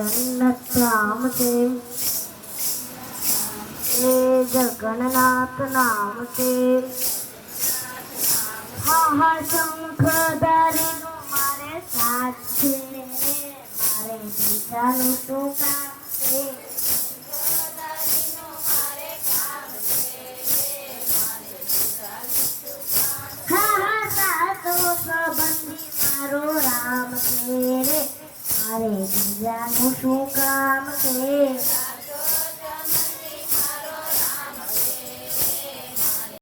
જન્નત ધામ છે એ જગન્નાથ નામ છે હા હા શંખધારીનું મારે સાથ છે મારે બીજાનું શું કામ છે હા હા સાતો સંબંધી મારો રામ છે રે મારે બીજાનું શું કામ છે